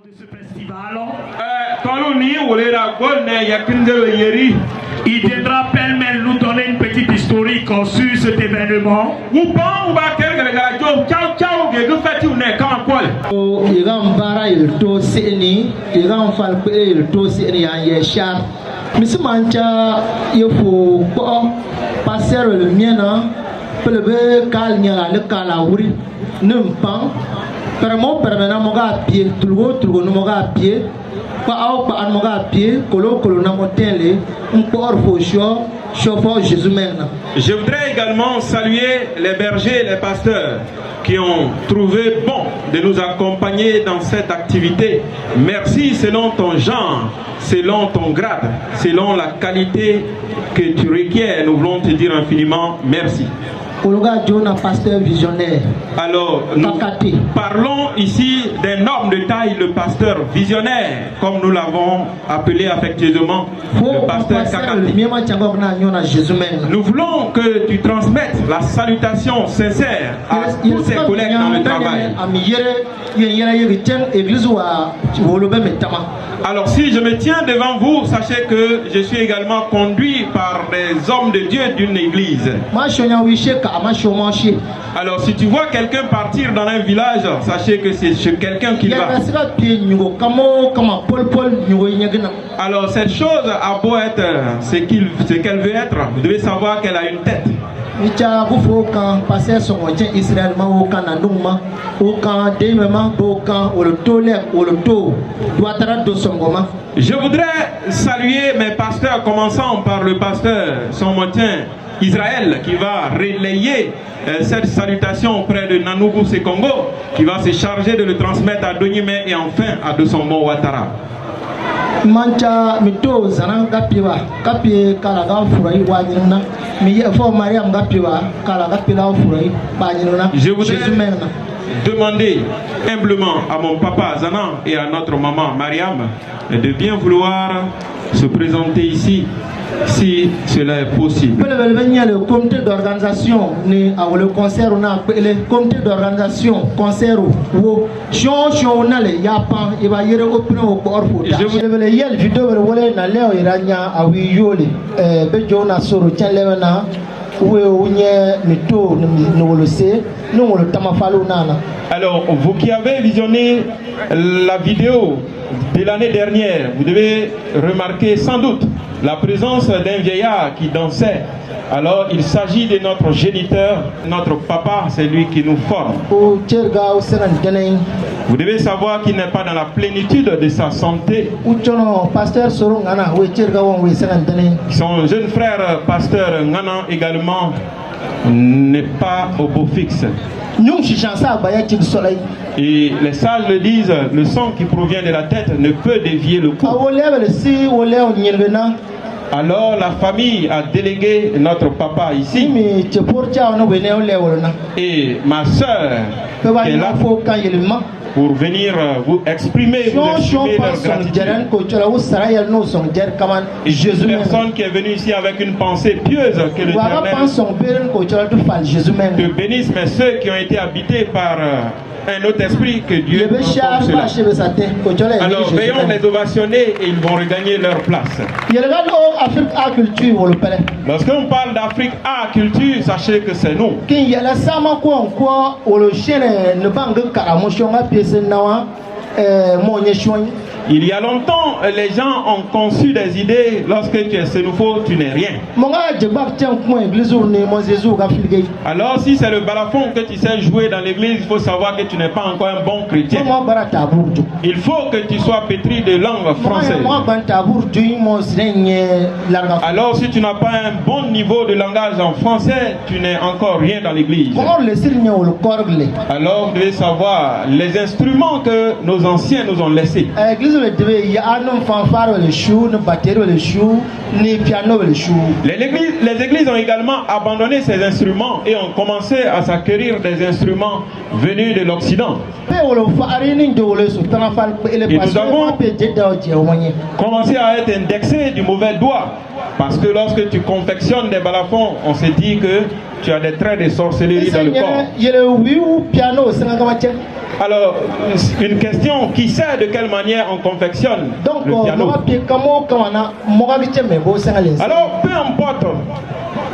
de ce festival. Il viendra pêle-mêle nous donner une petite historique sur cet événement. Je voudrais également saluer les bergers et les pasteurs qui ont trouvé bon de nous accompagner dans cette activité. Merci selon ton genre, selon ton grade, selon la qualité que tu requiers. Nous voulons te dire infiniment merci. Pasteur visionnaire. Alors, nous parlons ici d'un homme de taille, le pasteur visionnaire, comme nous l'avons appelé affectueusement, le pasteur Kakati. Nous voulons que tu transmettes la salutation sincère à tous ses collègues dans le travail. Alors, si je me tiens devant vous, sachez que je suis également conduit par des hommes de Dieu d'une église. Alors, si tu vois quelqu'un partir dans un village, sachez que c'est chez quelqu'un qui va. Alors, cette chose a beau être ce qu'elle veut être, vous devez savoir qu'elle a une tête. Je voudrais saluer mes pasteurs, commençant par le pasteur Somotin Israël, qui va relayer cette salutation auprès de Nanougou Sekongo, qui va se charger de le transmettre à Donimé et enfin à Dosombo Ouattara. Mancha mito zanang kapiwa kapi kalaga furai wanyina mi fo Mariam kapiwa kalaga pila furai wanyina. Je voudrais demander humblement à mon papa Zanan et à notre maman Mariam de bien vouloir se présenter ici si cela est possible. Le comité d'organisation ni le concert on a le comité d'organisation concert wo shon na le yapan e ba yere opinion ko orfo ta je le yel vidéo le wole na leo iranya awi yole be jona soro chenlewe na we unye mito no wolose no wolo tamafalu nana. Alors vous qui avez visionné la vidéo de l'année dernière, vous devez remarquer sans doute la présence d'un vieillard qui dansait. Alors il s'agit de notre géniteur, notre papa, c'est lui qui nous forme. Vous devez savoir qu'il n'est pas dans la plénitude de sa santé. Son jeune frère, pasteur Ngana, également n'est pas au beau fixe. Et les sages le disent, le sang qui provient de la tête ne peut dévier le cou. Alors la famille a délégué notre papa ici. Et ma soeur est là pour venir vous exprimer leur gratitude. Une personne qui est venue ici avec une pensée pieuse, que l'Éternel te bénisse, mais ceux qui ont été habités par un autre esprit, que Dieu transforme cela. Alors veillons les ovationner et ils vont regagner leur place. Lorsqu'on parle d'Afrique à culture, sachez que c'est nous. Il y a longtemps, les gens ont conçu des idées. Lorsque tu es sénoufo, tu n'es rien. Alors si c'est le balafon que tu sais jouer dans l'église, il faut savoir que tu n'es pas encore un bon chrétien. Il faut que tu sois pétri de langue française. Alors si tu n'as pas un bon niveau de langage en français, tu n'es encore rien dans l'église. Alors vous devez savoir les instruments que nos anciens nous ont laissés. Les églises ont également abandonné ces instruments et ont commencé à s'acquérir des instruments venus de l'Occident. Et nous avons commencé à être indexés du mauvais doigt. Parce que lorsque tu confectionnes des balafons, on se dit que tu as des traits de sorcellerie dans le corps. Alors, une question, qui sait de quelle manière on confectionne le piano? Alors, peu importe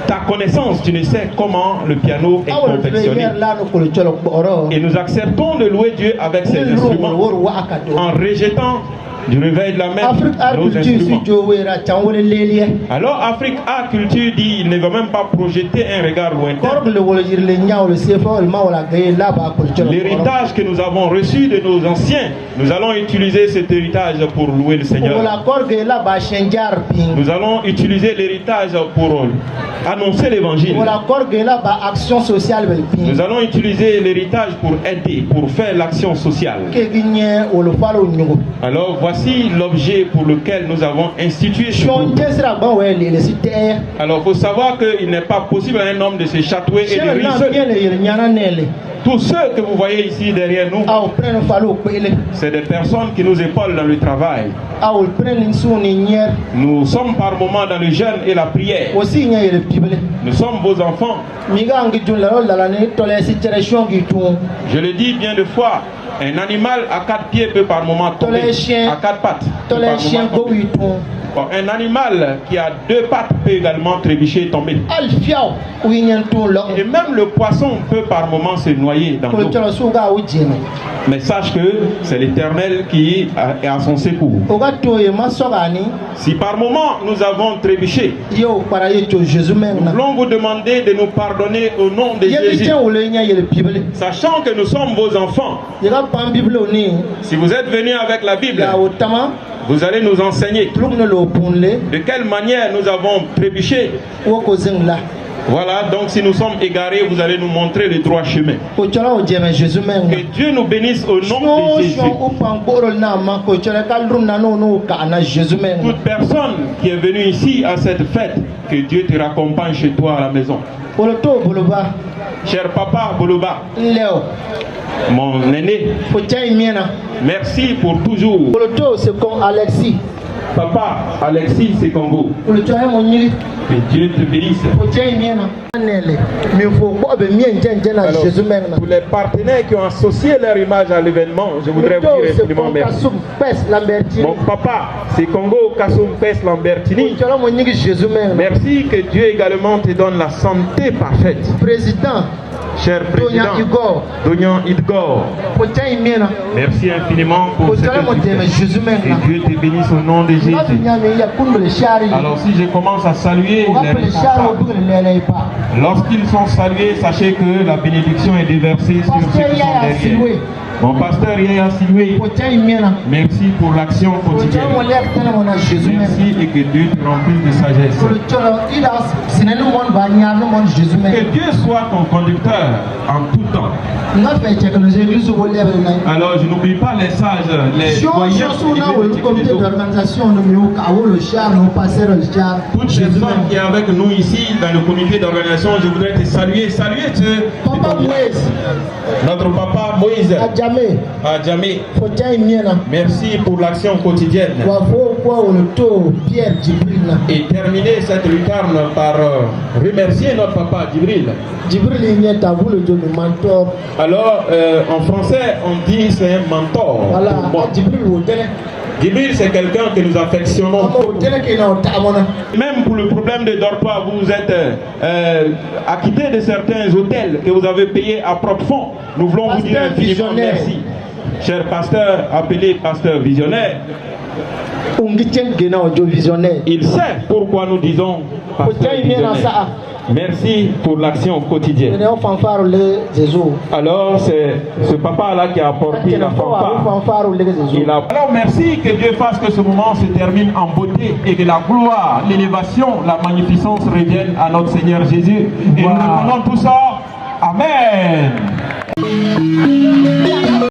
ta connaissance, tu ne sais comment le piano est confectionné. Et nous acceptons de louer Dieu avec ses instruments en rejetant du réveil de la mer nos instruments. Alors Afrique A Culture dit il ne va même pas projeter un regard lointain. L'héritage que nous avons reçu de nos anciens, nous allons utiliser cet héritage pour louer le Seigneur. Nous allons utiliser l'héritage pour annoncer l'évangile. Nous allons utiliser l'héritage pour aider, pour faire l'action sociale. Alors voici l'objet pour lequel nous avons institué ce groupe. Alors il faut savoir qu'il n'est pas possible à un homme de se chatouer et de rire. Tous ceux que vous voyez ici derrière nous, c'est des personnes qui nous épaulent dans le travail. Nous sommes par moments dans le jeûne et la prière. Nous sommes vos enfants. Je le dis bien de fois, un animal à 4 pieds peut par moment tomber, à 4 pattes. Un animal qui a 2 pattes peut également trébucher et tomber. Et même le poisson peut par moment se noyer dans l'eau. Mais sache que c'est l'Éternel qui est à son secours. Si par moment nous avons trébuché, nous voulons vous demander de nous pardonner au nom de Jésus. Sachant que nous sommes vos enfants. Si vous êtes venus avec la Bible, vous allez nous enseigner de quelle manière nous avons trébuché. Voilà, donc si nous sommes égarés, vous allez nous montrer le droit chemin. Que Dieu nous bénisse au nom de Jésus. Toute personne qui est venue ici à cette fête, que Dieu te raccompagne chez toi à la maison. Cher papa Boloba, mon aîné, merci pour toujours. Papa Alexis Sekongo, que Dieu te bénisse. Alors, pour les partenaires qui ont associé leur image à l'événement, je voudrais vous dire infiniment merci. Mon papa Sekongo Kassoum Pes Lambertini, merci, que Dieu également te donne la santé parfaite. Cher président Donian Idgor, merci infiniment pour cette invité. Que Dieu te bénisse au nom de Jésus. Alors si je commence à saluer les responsables, lorsqu'ils sont salués, sachez que la bénédiction est déversée sur ceux qui sont derrière. Mon pasteur Yaya Siloué, merci pour l'action quotidienne. Merci et que Dieu te remplisse de sagesse. Que Dieu soit ton conducteur en tout temps. Alors je n'oublie pas les sages, les voyants. Toutes les personnes qui sont avec nous ici dans le comité d'organisation, je voudrais te saluer. Saluer notre papa Moïse. Adjamé. Merci pour l'action quotidienne. Et terminer cette lucarne par remercier notre papa Djibril. Alors en français on dit c'est un mentor. Djibril, c'est quelqu'un que nous affectionnons. Même pour le problème de dortoir, vous vous êtes acquitté de certains hôtels que vous avez payés à propre fonds. Nous voulons vous dire infiniment merci. Cher pasteur, appelé pasteur visionnaire, il sait pourquoi nous disons pasteur visionnaire. Merci pour l'action quotidienne. Alors c'est ce papa-là qui a apporté la fanfare. Alors merci, que Dieu fasse que ce moment se termine en beauté et que la gloire, l'élévation, la magnificence reviennent à notre Seigneur Jésus. Et nous répondons tout ça. Amen.